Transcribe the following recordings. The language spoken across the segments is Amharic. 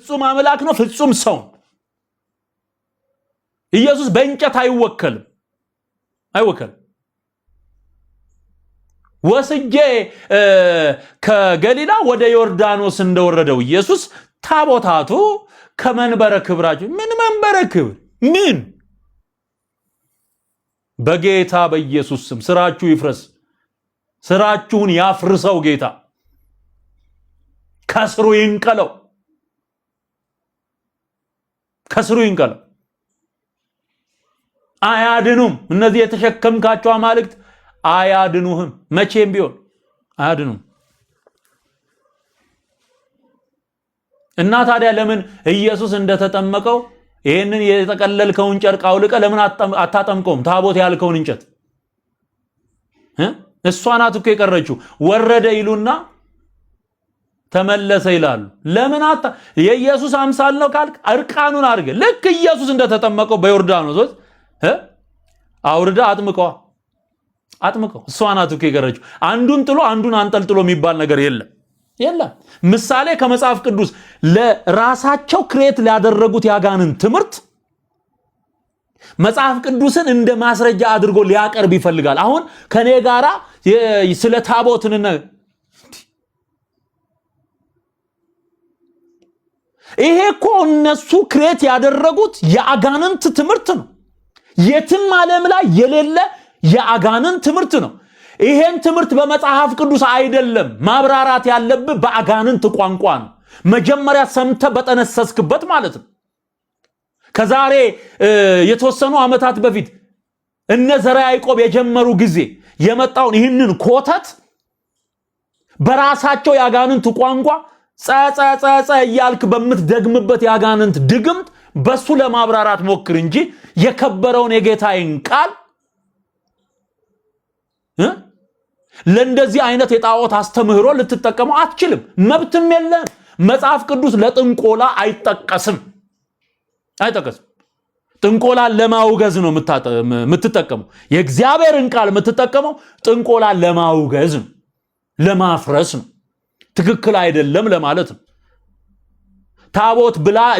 ፍጹም አምላክ ነው ፍጹም ሰው ኢየሱስ በእንጨት አይወከልም ወስጄ ከገሊላ ወደ ዮርዳኖስ እንደወረደው ኢየሱስ ታቦታቱ ከመንበረ ክብራቸው ምን መንበረ ክብር ምን በጌታ በኢየሱስ ስም ስራችሁ ይፍረስ ስራችሁን ያፍርሰው ጌታ ከስሩ ይንቀለው አያድኑም እነዚህ የተሸከምካቸው አማልክት አያድኑህም መቼም ቢሆን አያድኑም እና ታዲያ ለምን ኢየሱስ እንደተጠመቀው ይሄንን የተቀለልከውን ጨርቅ አውልቀ ለምን አታጠምቀውም ታቦት ያልከውን እንጨት እሷ ናት እኮ የቀረችው ወረደ ይሉና ተመለሰ ይላሉ ለምን የኢየሱስ አምሳል ነው ካልክ እርቃኑን አድርገ ልክ ኢየሱስ እንደተጠመቀው በዮርዳኖስ አውርዳ አጥምቀው እሷ ናት እኮ የቀረችው አንዱን ጥሎ አንዱን አንጠልጥሎ የሚባል ነገር የለም ምሳሌ ከመጽሐፍ ቅዱስ ለራሳቸው ክሬት ሊያደረጉት ያጋንን ትምህርት መጽሐፍ ቅዱስን እንደ ማስረጃ አድርጎ ሊያቀርብ ይፈልጋል አሁን ከኔ ጋራ ስለ ታቦትንና ይሄ እኮ እነሱ ክሬት ያደረጉት የአጋንንት ትምህርት ነው የትም ዓለም ላይ የሌለ የአጋንንት ትምህርት ነው ይሄን ትምህርት በመጽሐፍ ቅዱስ አይደለም ማብራራት ያለብህ በአጋንንት ቋንቋ ነው መጀመሪያ ሰምተ በተነሰስክበት ማለት ነው ከዛሬ የተወሰኑ አመታት በፊት እነ ዘራ ያዕቆብ የጀመሩ ጊዜ የመጣውን ይህንን ኮተት በራሳቸው ያጋንንት ቋንቋ ጻጻጻጻ ያልክ በመትደግምበት ያጋንንት ድግምት በሱ ለማብራራት ሞክር እንጂ የከበረውን የጌታዬን ቃል ለእንደዚህ አይነት የጣዖት አስተምህሮ ልትጠቀመው አትችልም መብትም የለም መጽሐፍ ቅዱስ ለጥንቆላ አይጠቀስም ጥንቆላ ለማውገዝ ነው የምትጠቀመው የእግዚአብሔርን ቃል የምትጠቀመው ጥንቆላ ለማውገዝ ነው ለማፍረስ ነው ትክክል አይደለም ለማለት ነው ታቦት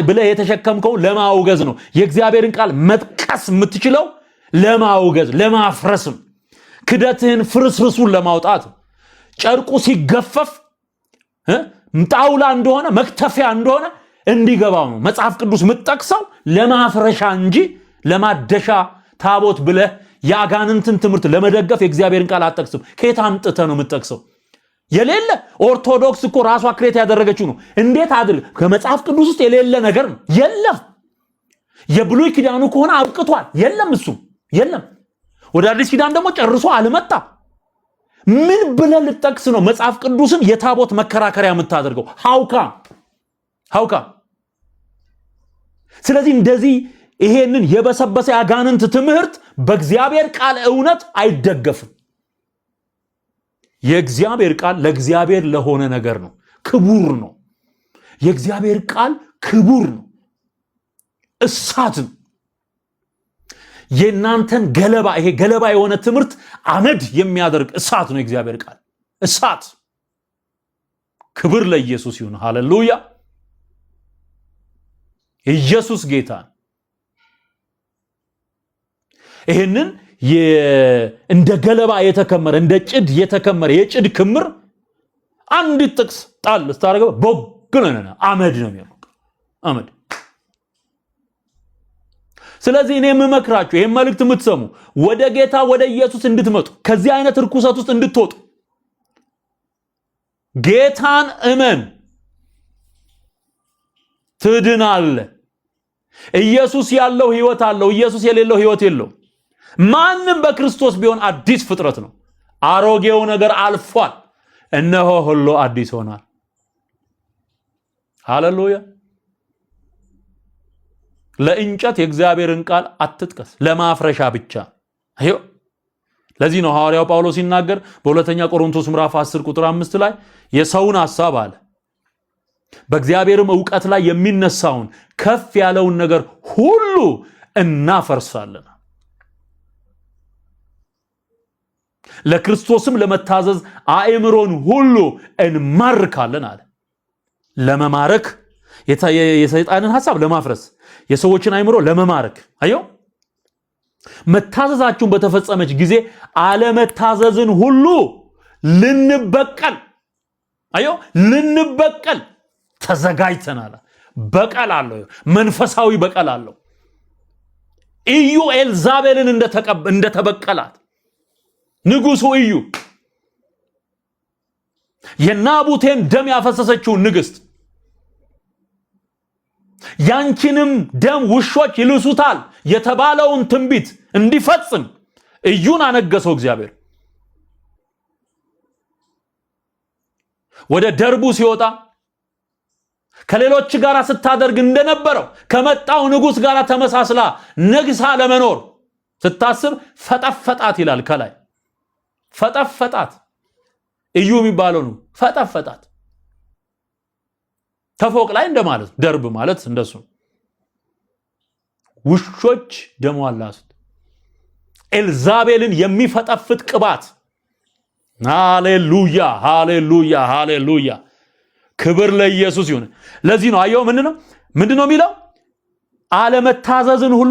ብለ የተሸከምከው ለማውገዝ ነው የእግዚአብሔርን ቃል መጥቀስ የምትችለው ለማውገዝ ለማፍረስ ነው ክደትህን ፍርስርሱን ለማውጣት ጨርቁ ሲገፈፍ ጣውላ እንደሆነ መክተፊያ እንደሆነ እንዲገባው ነው መጽሐፍ ቅዱስ ምትጠቅሰው ለማፍረሻ እንጂ ለማደሻ ታቦት ብለ ያጋንንትን ትምህርት ለመደገፍ የእግዚአብሔርን ቃል አጠቅስም ከየት አምጥተ ነው ምትጠቅሰው የሌለ ኦርቶዶክስ እኮ ራሷ ክሬት ያደረገችው ነው እንዴት አድርግ ከመጽሐፍ ቅዱስ ውስጥ የሌለ ነገር ነው የለም የብሉይ ኪዳኑ ከሆነ አብቅቷል የለም ወደ አዲስ ኪዳን ደግሞ ጨርሶ አልመጣ ምን ብለህ ልጠቅስ ነው መጽሐፍ ቅዱስን የታቦት መከራከሪያ የምታደርገው ሃውካ ስለዚህ እንደዚህ ይሄንን የበሰበሰ ያጋንንት ትምህርት በእግዚአብሔር ቃል እውነት አይደገፍም የእግዚአብሔር ቃል ለእግዚአብሔር ለሆነ ነገር ነው ክቡር ነው የእግዚአብሔር ቃል ክቡር ነው እሳት ነው የናንተን ገለባ ይሄ ገለባ የሆነ ትምህርት አመድ የሚያደርግ እሳት ነው የእግዚአብሔር ቃል እሳት ክብር ለኢየሱስ ይሁን ሃሌሉያ ኢየሱስ ጌታ ይሄንን እንደ ገለባ የተከመረ እንደ ጭድ የተከመረ የጭድ ክምር አንድ ጥቅስ ጣል ስታረገው ቦግነና አመድ ነው የሚሆነው አመድ ስለዚህ እኔ የምመክራችሁ ይሄን መልእክት የምትሰሙ ወደ ጌታ ወደ ኢየሱስ እንድትመጡ ከዚህ አይነት ርኩሰት ውስጥ እንድትወጡ ጌታን እመን ትድናለህ ኢየሱስ ያለው ህይወት አለው ኢየሱስ የሌለው ህይወት የለው ማንንም በክርስቶስ ቢሆን አዲስ ፍጥረት ነው አሮጌው ነገር አልፏል እነሆ ሁሉ አዲስ ሆኗል ሃሌሉያ ለእንጨት የእግዚአብሔርን ቃል አትጥቀስ ለማፍረሻ ብቻ አዮ ለዚህ ነው ሐዋርያው ጳውሎስ ሲናገር በሁለተኛ ቆሮንቶስ ምዕራፍ 10 ቁጥር 5 ላይ የሰውን ሐሳብ አለ በእግዚአብሔርም ዕውቀት ላይ የሚነሳውን ከፍ ያለውን ነገር ሁሉ እናፈርሳለን ለክርስቶስም ለመታዘዝ አእምሮን ሁሉ እንማርካለን አለ ለመማረክ የሰይጣንን ሐሳብ ለማፍረስ የሰዎችን አይምሮ ለመማረክ አዮ መታዘዛችሁን በተፈጸመች ጊዜ አለመታዘዝን ሁሉ ልንበቀል አዮ ልንበቀል ተዘጋጅተናል። በቀል አለው፣ መንፈሳዊ በቀል አለው። ኢዩ ኤልዛቤልን እንደተበቀላት ንጉሱ ኢዩ የናቡቴን ደም ያፈሰሰችውን ንግስት ያንቺንም ደም ውሾች ይልሱታል የተባለውን ትንቢት እንዲፈጽም ኢዩን አነገሰው እግዚአብሔር። ወደ ደርቡ ሲወጣ ከሌሎች ጋር ስታደርግ እንደነበረው ከመጣው ንጉስ ጋር ተመሳስላ ነግሳ ለመኖር ስታስብ ፈጠፈጣት ይላል። ከላይ ፈጠፈጣት ኢዩ የሚባለው ነው። ፈጠፈጣት ተፎቅ ላይ እንደማለት ደርብ ማለት እንደሱ ውሾች ደሟን ላሱት። ኤልዛቤልን የሚፈጠፍጥ ቅባት። ሃሌሉያ ሃሌሉያ ሃሌሉያ፣ ክብር ለኢየሱስ ይሁን። ለዚህ ነው አየው ምንድነው የሚለው? አለመታዘዝን ሁሉ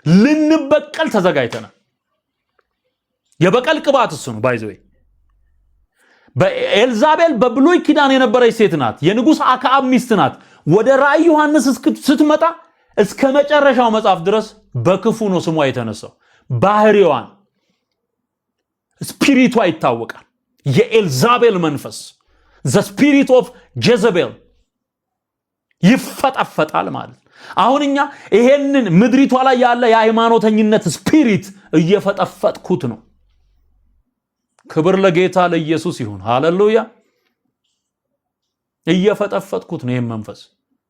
ልንበቀል ተዘጋጅተናል። የበቀል ቅባት እሱ ነው። ባይዘዌ በኤልዛቤል በብሉይ ኪዳን የነበረች ሴት ናት። የንጉስ አክዓብ ሚስት ናት። ወደ ራእይ ዮሐንስ ስትመጣ እስከ መጨረሻው መጽሐፍ ድረስ በክፉ ነው ስሟ የተነሳው። ባህሪዋን ስፒሪቷ ይታወቃል። የኤልዛቤል መንፈስ the spirit of Jezebel ይፈጠፈጣል ማለት። አሁን እኛ ይሄንን ምድሪቷ ላይ ያለ የሃይማኖተኝነት ስፒሪት እየፈጠፈጥኩት ነው። ክብር ለጌታ ለኢየሱስ ይሁን። ሃሌሉያ። እየፈጠፈጥኩት ነው። ይሄን መንፈስ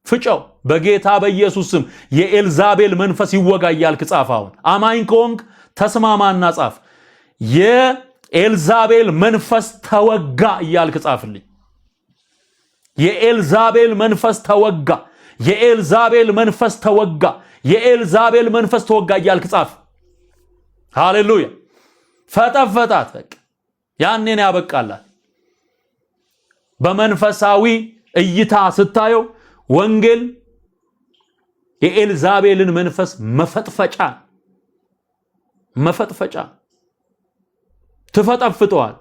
ፍጨው በጌታ በኢየሱስ ስም። የኤልዛቤል መንፈስ ይወጋያል። ጻፋውን አማኝ ከሆንክ ተስማማና ጻፍ። የኤልዛቤል መንፈስ ተወጋ እያልክ ጻፍልኝ። የኤልዛቤል መንፈስ ተወጋ፣ የኤልዛቤል መንፈስ ተወጋ፣ የኤልዛቤል መንፈስ ተወጋ እያልክ ጻፍ። ሃሌሉያ። ፈጠፈጣት በቃ ያኔን ያበቃላት። በመንፈሳዊ እይታ ስታየው ወንጌል የኤልዛቤልን መንፈስ መፈጥፈጫ ትፈጠፍጠዋል።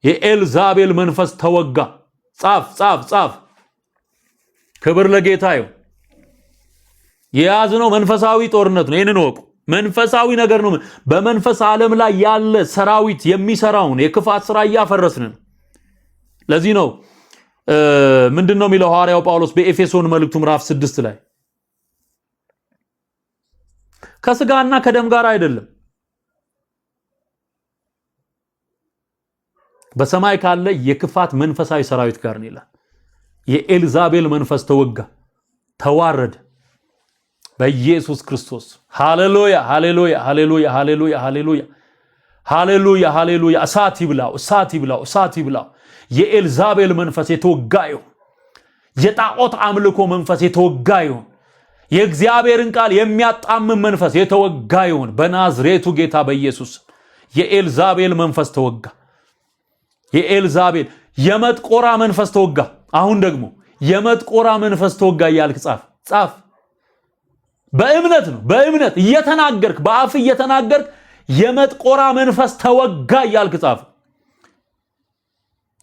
የኤልዛቤል መንፈስ ተወጋ። ጻፍ። ክብር ለጌታ ይሁን። የያዝነው መንፈሳዊ ጦርነት ነው። ይሄንን ወቁ። መንፈሳዊ ነገር ነው። በመንፈስ ዓለም ላይ ያለ ሰራዊት የሚሰራውን የክፋት ስራ እያፈረስን ነው። ለዚህ ነው ምንድነው የሚለው ሐዋርያው ጳውሎስ በኤፌሶን መልእክቱ ምዕራፍ 6 ላይ ከስጋና ከደም ጋር አይደለም በሰማይ ካለ የክፋት መንፈሳዊ ሰራዊት ጋር ነው ይላል። የኤልዛቤል መንፈስ ተወጋ፣ ተዋረደ በኢየሱስ ክርስቶስ። ሃሌሉያ ሃሌሉያ ሃሌሉያ ሃሌሉያ ሃሌሉያ ሃሌሉያ ሃሌሉያ። እሳት ይብላው። የኤልዛቤል መንፈስ የተወጋ ይሁን። የጣዖት አምልኮ መንፈስ የተወጋ ይሁን። የእግዚአብሔርን ቃል የሚያጣምም መንፈስ የተወጋ ይሁን በናዝሬቱ ጌታ በኢየሱስ። የኤልዛቤል መንፈስ ተወጋ። የኤልዛቤል የመጥቆራ መንፈስ ተወጋ። አሁን ደግሞ የመጥቆራ መንፈስ ተወጋ እያልክ ጻፍ። በእምነት ነው። በእምነት እየተናገርክ በአፍ እየተናገርክ የመጥቆራ መንፈስ ተወጋ እያልክ ጻፍ።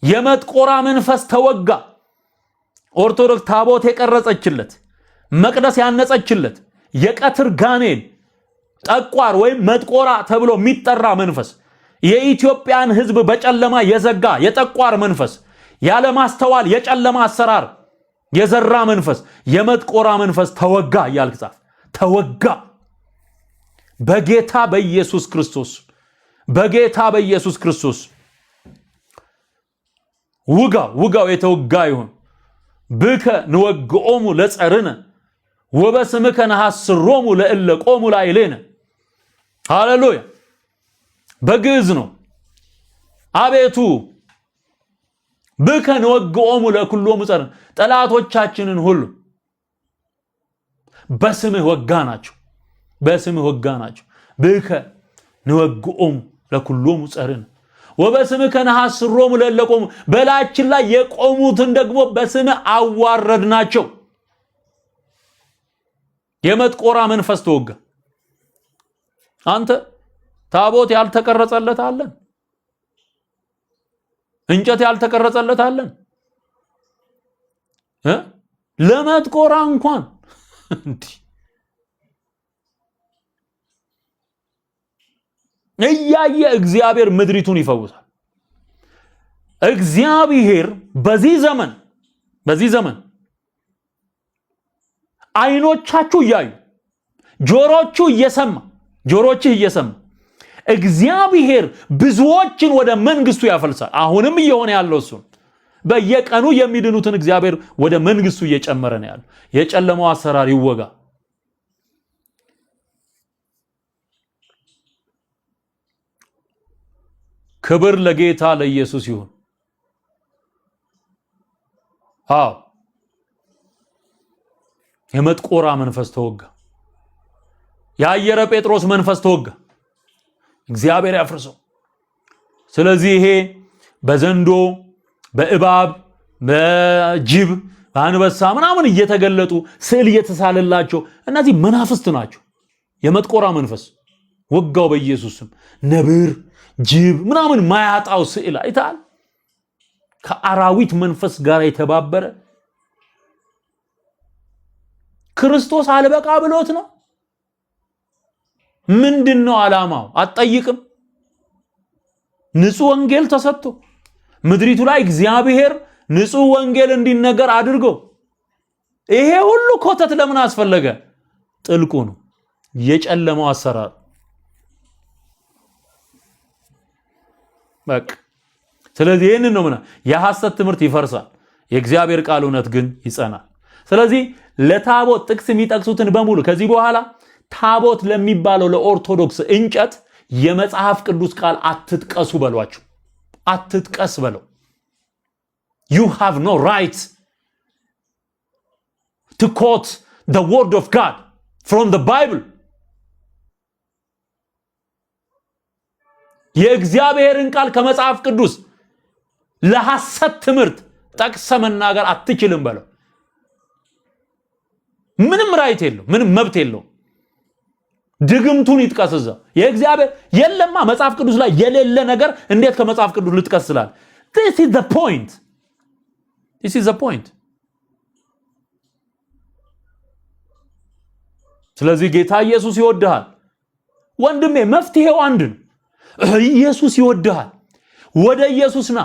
የመጥቆራ መንፈስ ተወጋ። ኦርቶዶክስ ታቦት የቀረጸችለት መቅደስ ያነጸችለት የቀትር ጋኔን ጠቋር ወይም መጥቆራ ተብሎ የሚጠራ መንፈስ የኢትዮጵያን ሕዝብ በጨለማ የዘጋ የጠቋር መንፈስ ያለ ማስተዋል የጨለማ አሰራር የዘራ መንፈስ የመጥቆራ መንፈስ ተወጋ እያልክ ጻፍ። ተወጋ በጌታ በኢየሱስ ክርስቶስ። በጌታ በኢየሱስ ክርስቶስ ውጋው የተወጋ ይሁን። ብከ ንወግኦሙ ለጸርነ ወበስምከ ነሐስሮሙ ለእለ ቆሙ ላዕሌነ። ሃሌሉያ። በግዕዝ ነው። አቤቱ ብከ ንወግኦሙ ለኩሎሙ ጸርነ፣ ጠላቶቻችንን ሁሉ በስምህ ወጋናቸው። ብከ ንወግኦሙ ለኩሎሙ ጸርነ ወበስምከ ነሐስሮሙ ለለቆሙ በላያችን ላይ የቆሙትን ደግሞ በስምህ አዋረድናቸው። የመጥቆራ መንፈስ ተወጋ። አንተ ታቦት ያልተቀረጸለት አለን? እንጨት ያልተቀረጸለት አለን? ለመጥቆራ እንኳን እያየ እግዚአብሔር ምድሪቱን ይፈውሳል። እግዚአብሔር በዚህ ዘመን አይኖቻችሁ እያዩ ጆሮችህ እየሰማ እግዚአብሔር ብዙዎችን ወደ መንግስቱ ያፈልሳል። አሁንም እየሆነ ያለው እሱ በየቀኑ የሚድኑትን እግዚአብሔር ወደ መንግስቱ እየጨመረ ነው ያለው። የጨለማው አሰራር ይወጋ። ክብር ለጌታ ለኢየሱስ ይሁን። አዎ የመጥቆራ መንፈስ ተወጋ። የአየረ ጴጥሮስ መንፈስ ተወጋ። እግዚአብሔር ያፍርሰው። ስለዚህ ይሄ በዘንዶ በእባብ በጅብ በአንበሳ ምናምን እየተገለጡ ስዕል እየተሳለላቸው እነዚህ መናፍስት ናቸው። የመጥቆራ መንፈስ ወጋው በኢየሱስ ስም። ነብር ጅብ ምናምን ማያጣው ስዕል አይታል። ከአራዊት መንፈስ ጋር የተባበረ ክርስቶስ አልበቃ ብሎት ነው። ምንድነው ዓላማው? አትጠይቅም? ንጹህ ወንጌል ተሰጥቶ ምድሪቱ ላይ እግዚአብሔር ንጹህ ወንጌል እንዲነገር አድርጎ ይሄ ሁሉ ኮተት ለምን አስፈለገ? ጥልቁ ነው የጨለማው አሰራር። በቃ ስለዚህ ይሄንን ነው የሐሰት ትምህርት ይፈርሳል፣ የእግዚአብሔር ቃል እውነት ግን ይጸናል። ስለዚህ ለታቦት ጥቅስ የሚጠቅሱትን በሙሉ ከዚህ በኋላ ታቦት ለሚባለው ለኦርቶዶክስ እንጨት የመጽሐፍ ቅዱስ ቃል አትጥቀሱ በሏቸው። አትጥቀስ በለው። You have no right to quote the word of God from the Bible. የእግዚአብሔርን ቃል ከመጽሐፍ ቅዱስ ለሐሰት ትምህርት ጠቅሰ መናገር አትችልም በለው። ምንም ራይት የለው፣ ምንም መብት የለው። ድግምቱን ይጥቀስዛ። የእግዚአብሔር የለማ መጽሐፍ ቅዱስ ላይ የሌለ ነገር እንዴት ከመጽሐፍ ቅዱስ ልጥቀስላል? This is the point. This is the point. ስለዚህ ጌታ ኢየሱስ ይወድሃል ወንድሜ። መፍትሄው አንድ ነው። ኢየሱስ ይወድሃል። ወደ ኢየሱስ ና።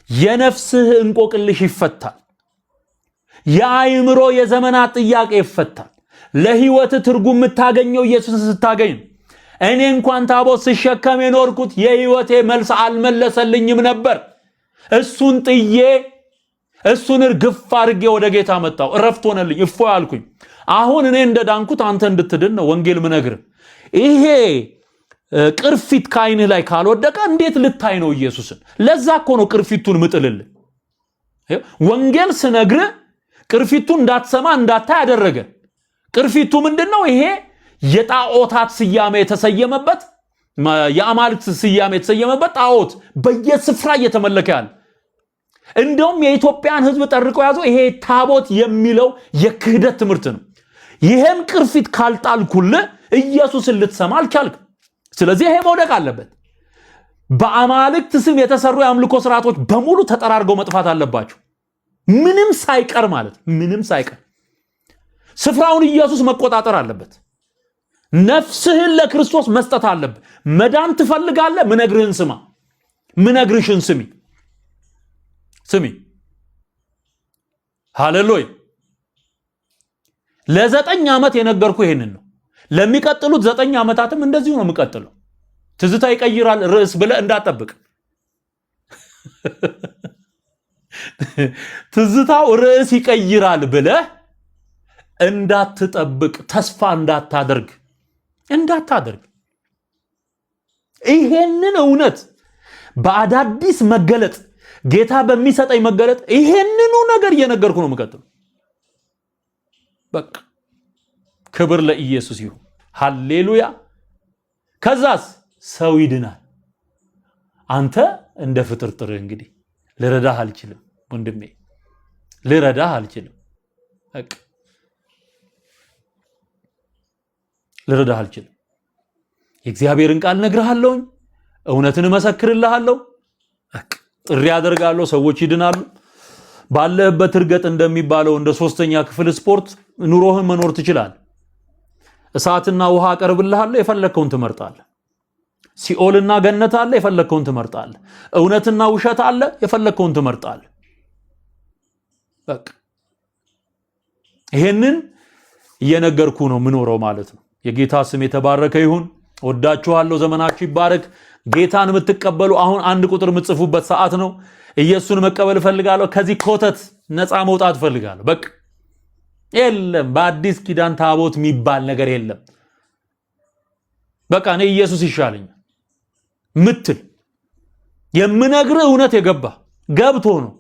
የነፍስህ እንቆቅልሽ ይፈታል። የአእምሮ የዘመናት ጥያቄ ይፈታል። ለህይወት ትርጉም የምታገኘው ኢየሱስን ስታገኝ። እኔ እንኳን ታቦት ስሸከም የኖርኩት የህይወቴ መልስ አልመለሰልኝም ነበር። እሱን ጥዬ እሱን እርግፍ አድርጌ ወደ ጌታ መጣሁ። እረፍት ሆነልኝ፣ እፎይ አልኩኝ። አሁን እኔ እንደዳንኩት አንተ እንድትድን ነው ወንጌል ምነግርህ። ይሄ ቅርፊት ከዓይንህ ላይ ካልወደቀ እንዴት ልታይ ነው ኢየሱስን? ለዛ እኮ ነው ቅርፊቱን ምጥልልህ። ወንጌል ስነግርህ ቅርፊቱን እንዳትሰማ እንዳታይ ያደረገ። ቅርፊቱ ምንድነው? ይሄ የጣዖታት ስያሜ የተሰየመበት የአማልክት ስያሜ የተሰየመበት ጣዖት በየስፍራ እየተመለከ ያለ። እንደውም የኢትዮጵያን ህዝብ ጠርቆ ያዘው ይሄ ታቦት የሚለው የክህደት ትምህርት ነው። ይሄን ቅርፊት ካልጣልኩልህ ኢየሱስን ልትሰማ አልቻልክም። ስለዚህ ይሄ መውደቅ አለበት። በአማልክት ስም የተሰሩ የአምልኮ ስርዓቶች በሙሉ ተጠራርገው መጥፋት አለባቸው። ምንም ሳይቀር ማለት ምንም ሳይቀር ስፍራውን ኢየሱስ መቆጣጠር አለበት። ነፍስህን ለክርስቶስ መስጠት አለበት። መዳን ትፈልጋለህ? ምነግርህን ስማ፣ ምነግርሽን ስሚ። ሃሌሉያ። ለ9 ዓመት የነገርኩ ይሄንን ነው። ለሚቀጥሉት 9 ዓመታትም እንደዚሁ ነው የምቀጥለው። ትዝታ ይቀይራል ርዕስ ብለህ እንዳትጠብቅ። ትዝታው ርዕስ ይቀይራል ብለህ እንዳትጠብቅ፣ ተስፋ እንዳታደርግ። ይሄንን እውነት በአዳዲስ መገለጥ ጌታ በሚሰጠኝ መገለጥ ይሄንኑ ነገር እየነገርኩ ነው የምቀጥለው። በቃ ክብር ለኢየሱስ ይሁን። ሃሌሉያ። ከዛስ ሰው ይድናል። አንተ እንደ ፍጥርጥር እንግዲህ ልረዳህ አልችልም ወንድሜ ልረዳህ አልችልም በቃ ልረዳህ አልችልም የእግዚአብሔርን ቃል ነግርሃለሁ እውነትን መሰክርልሃለሁ በቃ ጥሪ ያደርጋለሁ ሰዎች ይድናሉ ባለህበት እርገጥ እንደሚባለው እንደ ሶስተኛ ክፍል ስፖርት ኑሮህን መኖር ትችላለህ እሳትና ውሃ አቀርብልሃለሁ የፈለከውን ትመርጣለህ ሲኦልና ገነት አለ የፈለከውን ትመርጣለህ እውነትና ውሸት አለ የፈለከውን ትመርጣለህ በቃ ይሄንን እየነገርኩ ነው ምኖረው ማለት ነው የጌታ ስም የተባረከ ይሁን ወዳችኋለሁ ዘመናችሁ ይባረክ ጌታን የምትቀበሉ አሁን አንድ ቁጥር የምትጽፉበት ሰዓት ነው ኢየሱስን መቀበል ፈልጋለሁ ከዚህ ኮተት ነፃ መውጣት ፈልጋለሁ በቃ የለም በአዲስ ኪዳን ታቦት የሚባል ነገር የለም በቃ እኔ ኢየሱስ ይሻለኛል ምትል የምነግርህ እውነት የገባ ገብቶ ነው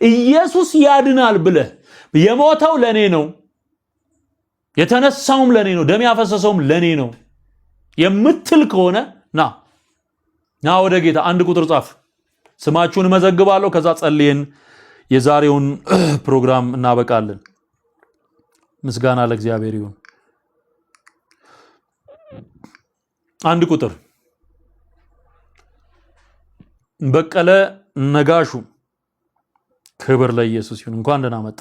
ኢየሱስ ያድናል ብለህ የሞተው ለኔ ነው የተነሳውም ለኔ ነው ደም ያፈሰሰውም ለኔ ነው የምትል ከሆነ ና ወደ ጌታ አንድ ቁጥር ጻፍ ስማችሁን መዘግባለሁ ከዛ ጸልየን የዛሬውን ፕሮግራም እናበቃለን ምስጋና ለእግዚአብሔር ይሁን አንድ ቁጥር በቀለ ነጋሹ ክብር ለኢየሱስ ይሁን እንኳን ደህና መጣ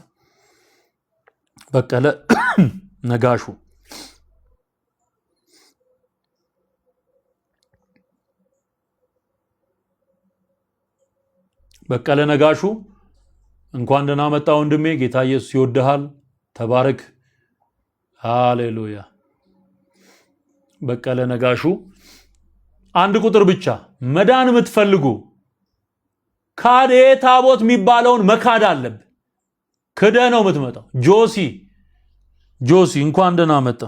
በቀለ ነጋሹ በቀለ ነጋሹ እንኳን ደህና መጣ ወንድሜ ጌታ ኢየሱስ ይወድሃል ተባረክ ሃሌሉያ በቀለ ነጋሹ አንድ ቁጥር ብቻ መዳን የምትፈልጉ ካዴ ታቦት የሚባለውን መካድ አለብ ክደ ነው የምትመጣው ጆሲ እንኳን ደህና መጣ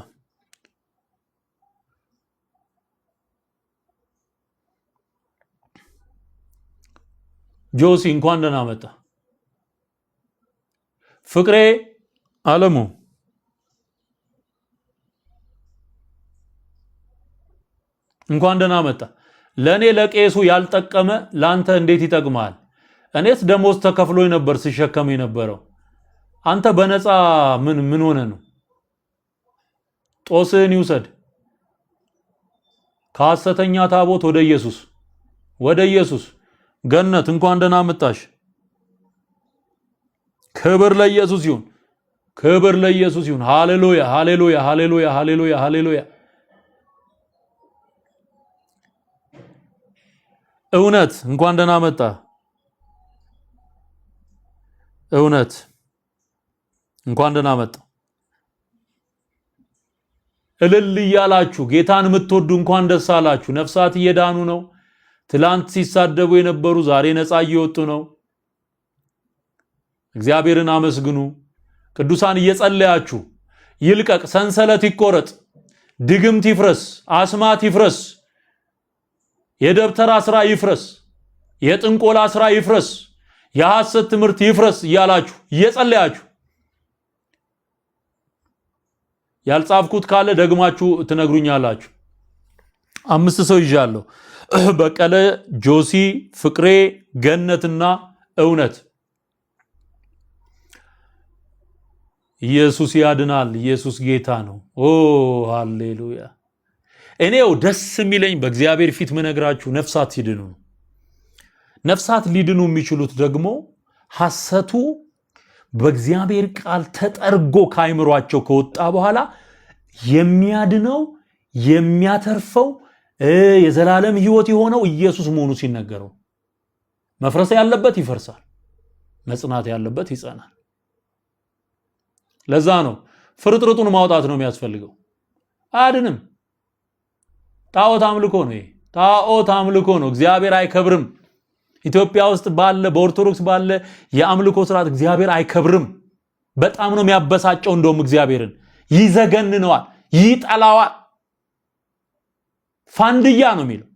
ጆሲ እንኳን ደህና መጣ ፍቅሬ አለሙ እንኳን ደህና መጣ ለኔ ለቄሱ ያልጠቀመ ላንተ እንዴት ይጠቅማል እኔስ ደሞዝ ተከፍሎኝ ነበር ሲሸከም የነበረው አንተ በነፃ ምን ሆነ ነው ጦስን ይውሰድ ከሐሰተኛ ታቦት ወደ ኢየሱስ ገነት እንኳን ደህና መጣሽ ክብር ለኢየሱስ ይሁን ሃሌሉያ ሃሌሉያ ሃሌሉያ ሃሌሉያ ሃሌሉያ እውነት እንኳን ደህና መጣ እውነት እንኳን ደህና መጣ እልል ያላችሁ ጌታን የምትወዱ እንኳን ደስ አላችሁ ነፍሳት እየዳኑ ነው ትላንት ሲሳደቡ የነበሩ ዛሬ ነፃ እየወጡ ነው እግዚአብሔርን አመስግኑ ቅዱሳን እየጸለያችሁ ይልቀቅ ሰንሰለት ይቆረጥ ድግምት ይፍረስ አስማት ይፍረስ የደብተራ ስራ ይፍረስ የጥንቆላ ስራ ይፍረስ የሐሰት ትምህርት ይፍረስ እያላችሁ እየጸለያችሁ ያልጻፍኩት ካለ ደግማችሁ ትነግሩኛላችሁ 5 ሰው ይዣለሁ በቀለ ጆሲ ፍቅሬ ገነትና እውነት ኢየሱስ ያድናል ኢየሱስ ጌታ ነው ሃሌሉያ እኔው ደስ የሚለኝ በእግዚአብሔር ፊት መነግራችሁ ነፍሳት ይድኑ ነፍሳት ሊድኑ የሚችሉት ደግሞ ሐሰቱ በእግዚአብሔር ቃል ተጠርጎ ካይምሯቸው ከወጣ በኋላ የሚያድነው የሚያተርፈው የዘላለም ህይወት የሆነው ኢየሱስ መሆኑ ሲነገረው መፍረስ ያለበት ይፈርሳል መጽናት ያለበት ይጸናል ለዛ ነው ፍርጥርጡን ማውጣት ነው የሚያስፈልገው አድንም ጣዖት አምልኮ ነው እግዚአብሔር አይከብርም ኢትዮጵያ ውስጥ ባለ በኦርቶዶክስ ባለ የአምልኮ ስርዓት እግዚአብሔር አይከብርም በጣም ነው የሚያበሳጨው እንደውም እግዚአብሔርን ይዘገንነዋል ይጠላዋል ፋንድያ ነው የሚለው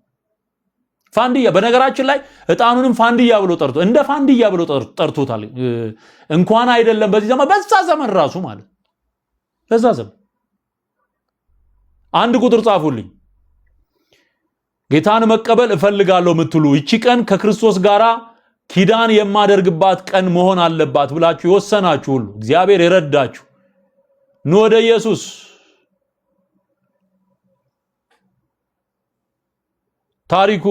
ፋንድያ በነገራችን ላይ እጣኑንም ፋንድያ ብሎ ጠርቶታል እንኳን አይደለም በዚህ ዘመን በዛ ዘመን ራሱ ማለት በዛ ዘመን አንድ ቁጥር ጻፉልኝ ጌታን መቀበል እፈልጋለሁ የምትሉ እቺ ቀን ከክርስቶስ ጋራ ኪዳን የማደርግባት ቀን መሆን አለባት ብላችሁ የወሰናችሁ ሁሉ እግዚአብሔር ይረዳችሁ። ኑ ወደ ኢየሱስ። ታሪኩ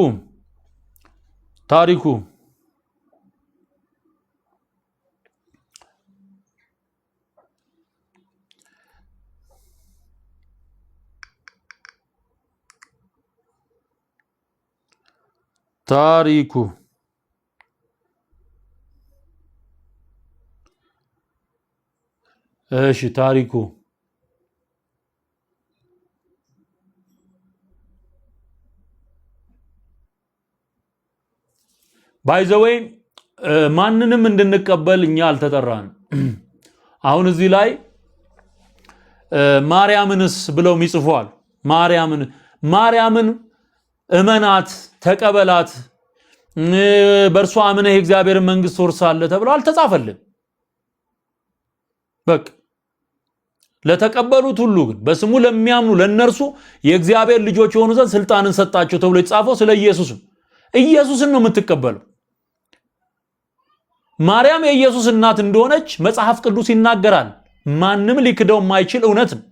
ታሪኩ እሺ ታሪኩ ባይዘወይ ማንንም እንድንቀበል እኛ አልተጠራን። አሁን እዚህ ላይ ማርያምንስ ብለው ይጽፋሉ። ማርያምን እመናት ተቀበላት በእርሷ አምነህ የእግዚአብሔር መንግስት ወርሳለህ ተብሎ አልተጻፈልን። በቃ ለተቀበሉት ሁሉ ግን በስሙ ለሚያምኑ ለነርሱ የእግዚአብሔር ልጆች የሆኑ ዘንድ ስልጣንን ሰጣቸው ተብሎ የተጻፈው ስለ ኢየሱስን ነው የምትቀበለው። ማርያም የኢየሱስ እናት እንደሆነች መጽሐፍ ቅዱስ ይናገራል። ማንም ሊክደው የማይችል እውነት ነው።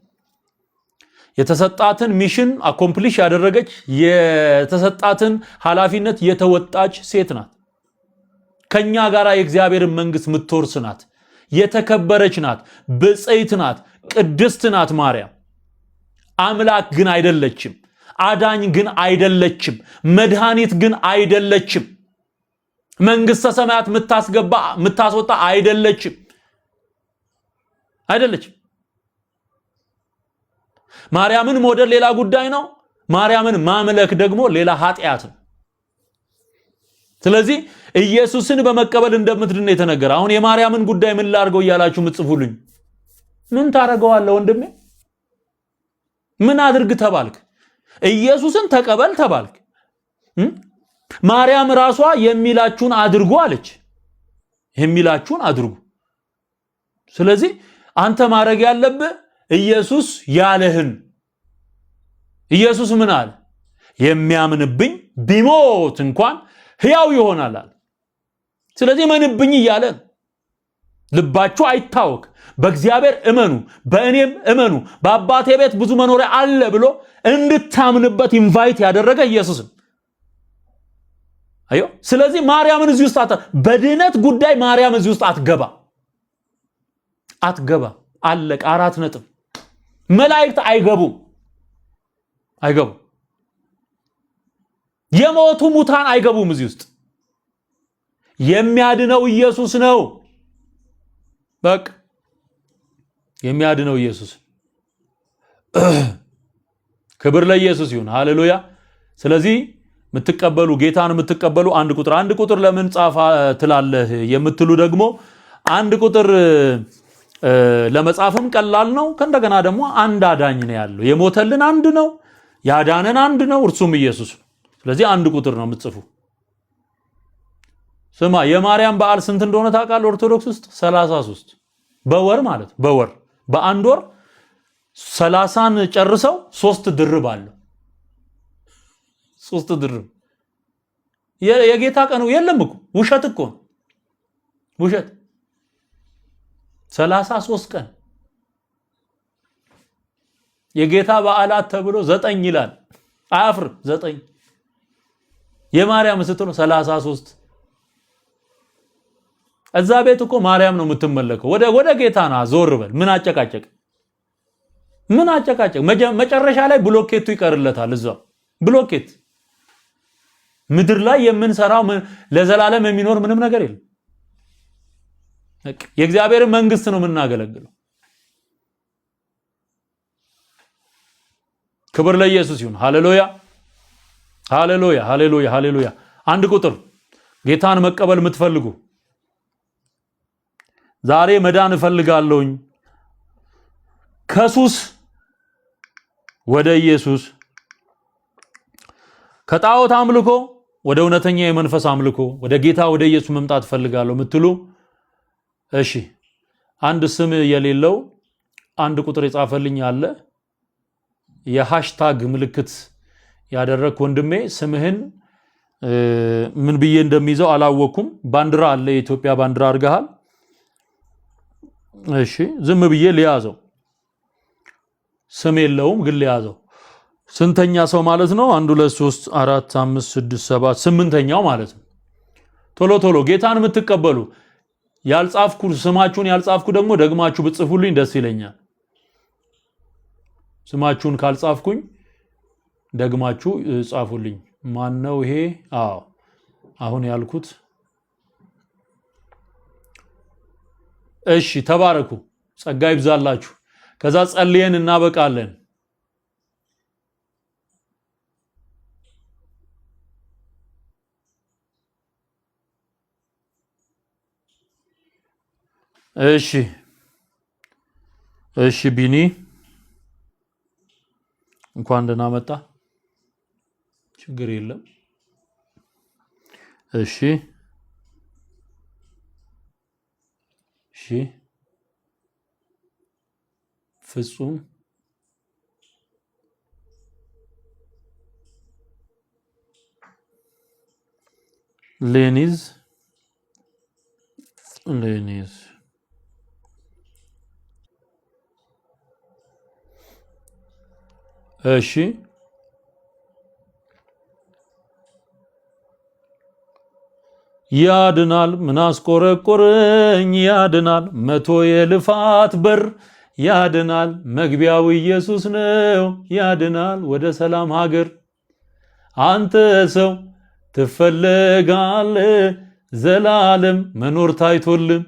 የተሰጣትን ሚሽን አኮምፕሊሽ ያደረገች የተሰጣትን ኃላፊነት የተወጣች ሴት ናት። ከኛ ጋራ የእግዚአብሔርን መንግስት ምትወርስ ናት። የተከበረች ናት። ብጽዕት ናት። ቅድስት ናት። ማርያም አምላክ ግን አይደለችም። አዳኝ ግን አይደለችም። መድኃኒት ግን አይደለችም። መንግስተ ሰማያት ምታስወጣ አይደለችም። ማርያምን መውደድ ሌላ ጉዳይ ነው። ማርያምን ማምለክ ደግሞ ሌላ ኃጢአት ነው። ስለዚህ ኢየሱስን በመቀበል እንደምትድን የተነገረ። አሁን የማርያምን ጉዳይ ምን ላርገው እያላችሁ ምጽፉልኝ፣ ምን ታረጋዋለህ ወንድሜ? ምን አድርግ ተባልክ? ኢየሱስን ተቀበል ተባልክ። ማርያም ራሷ የሚላችሁን አድርጉ አለች። የሚላችሁን አድርጉ። ስለዚህ አንተ ማድረግ ያለብህ ኢየሱስ ያለህን። ኢየሱስ ምን አለ? የሚያምንብኝ ቢሞት እንኳን ሕያው ይሆናል አለ። ስለዚህ መንብኝ እያለ ልባችሁ አይታወክ፣ በእግዚአብሔር እመኑ፣ በእኔም እመኑ፣ በአባቴ ቤት ብዙ መኖሪያ አለ ብሎ እንድታምንበት ኢንቫይት ያደረገ ኢየሱስ ነው። አዮ ስለዚህ ማርያምን እዚህ ውስጥ በድነት ጉዳይ ማርያም እዚህ ውስጥ አትገባ። አለቅ። 4 ነጥብ። መላእክት አይገቡም። የሞቱ ሙታን አይገቡም እዚህ ውስጥ። የሚያድነው ኢየሱስ ነው። በቃ የሚያድነው ኢየሱስ። ክብር ለኢየሱስ ይሁን። ሃሌሉያ። ስለዚህ ምትቀበሉ ጌታን ምትቀበሉ አንድ ቁጥር ለምን ጻፋ ትላለህ የምትሉ ደግሞ አንድ ቁጥር ለመጻፍም ቀላል ነው። ከእንደገና ደግሞ አንድ አዳኝ ነው ያለው። የሞተልን አንድ ነው፣ ያዳነን አንድ ነው፣ እርሱም ኢየሱስ ነው። ስለዚህ አንድ ቁጥር ነው የምትጽፉ። ስማ የማርያም በዓል ስንት እንደሆነ ታውቃለህ? ኦርቶዶክስ ውስጥ 33 በወር ማለት በወር በአንድ ወር 30ን ጨርሰው 3 ድርብ አለው። 3 ድርብ የጌታ ቀኑ የለም እኮ ውሸት እኮ ውሸት 33 ቀን የጌታ በዓላት ተብሎ 9 ይላል። አያፍርም 9 የማርያም ስትሉ 33 እዛ ቤት እኮ ማርያም ነው የምትመለከው። ወደ ጌታ ና ዞር በል። ምን አጨቃጨቅ መጨረሻ ላይ ብሎኬቱ ይቀርለታል። እዛው ብሎኬት ምድር ላይ የምንሰራው ለዘላለም የሚኖር ምንም ነገር የለም። የእግዚአብሔር መንግስት ነው የምናገለግለው። ክብር ለኢየሱስ ይሁን። ሃሌሉያ ሃሌሉያ ሃሌሉያ ሃሌሉያ። አንድ ቁጥር ጌታን መቀበል የምትፈልጉ ዛሬ መዳን እፈልጋለሁኝ ከሱስ ወደ ኢየሱስ፣ ከጣዖት አምልኮ ወደ እውነተኛ የመንፈስ አምልኮ ወደ ጌታ ወደ ኢየሱስ መምጣት እፈልጋለሁ ምትሉ እሺ፣ አንድ ስም የሌለው አንድ ቁጥር የጻፈልኝ አለ። የሃሽታግ ምልክት ያደረክ ወንድሜ ስምህን ምን ብዬ እንደሚይዘው አላወኩም። ባንዲራ አለ የኢትዮጵያ ባንዲራ አድርገሃል። እሺ ዝም ብዬ ሊያዘው ስም የለውም ግን ሊያዘው። ስንተኛ ሰው ማለት ነው? 1 2 3 4 5 6 7 8ኛው ማለት ነው። ቶሎ ቶሎ ጌታን የምትቀበሉ ያልጻፍኩ ስማችሁን ያልጻፍኩ ደግሞ ደግማችሁ ብጽፉልኝ ደስ ይለኛል። ስማችሁን ካልጻፍኩኝ ደግማችሁ ጻፉልኝ። ማን ነው ይሄ? አዎ አሁን ያልኩት። እሺ ተባረኩ፣ ጸጋ ይብዛላችሁ። ከዛ ጸልየን እናበቃለን። እሺ እሺ ቢኒ እንኳን ደህና መጣ። ችግር የለም። እሺ እሺ ፍጹም ሌኒዝ እሺ ያድናል ምን አስቆረቆረኝ ያድናል 100 የልፋት በር ያድናል መግቢያው ኢየሱስ ነው ያድናል ወደ ሰላም ሀገር አንተ ሰው ትፈልጋለ ዘላለም መኖር ታይቶልን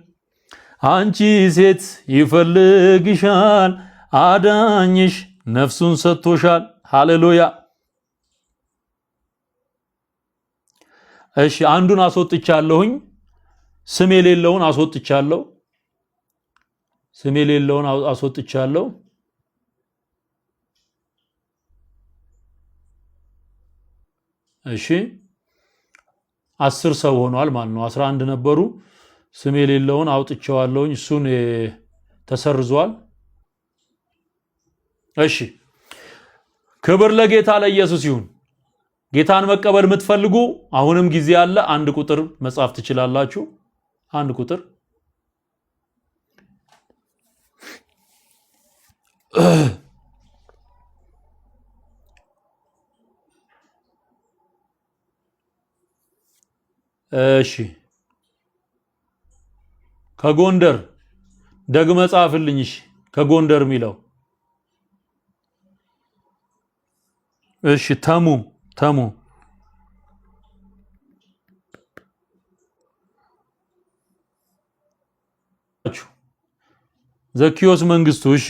አንቺ ሴት ይፈልግሻል አዳኝሽ ነፍሱን ሰጥቶሻል ሃሌሉያ እሺ አንዱን አስወጥቻለሁኝ ስም የሌለውን አስወጥቻለሁ ስም የሌለውን አስወጥቻለሁ እሺ 10 ሰው ሆኗል ማለት ነው 11 ነበሩ ስም የሌለውን አውጥቻለሁኝ እሱን ተሰርዟል እሺ ክብር ለጌታ ለኢየሱስ ይሁን ጌታን መቀበል የምትፈልጉ አሁንም ጊዜ አለ አንድ ቁጥር መጻፍ ትችላላችሁ አንድ ቁጥር እሺ ከጎንደር ደግመ ጻፍልኝ እሺ ከጎንደር ሚለው እሺ ተሙ ዘኪዮስ መንግስቱ እሺ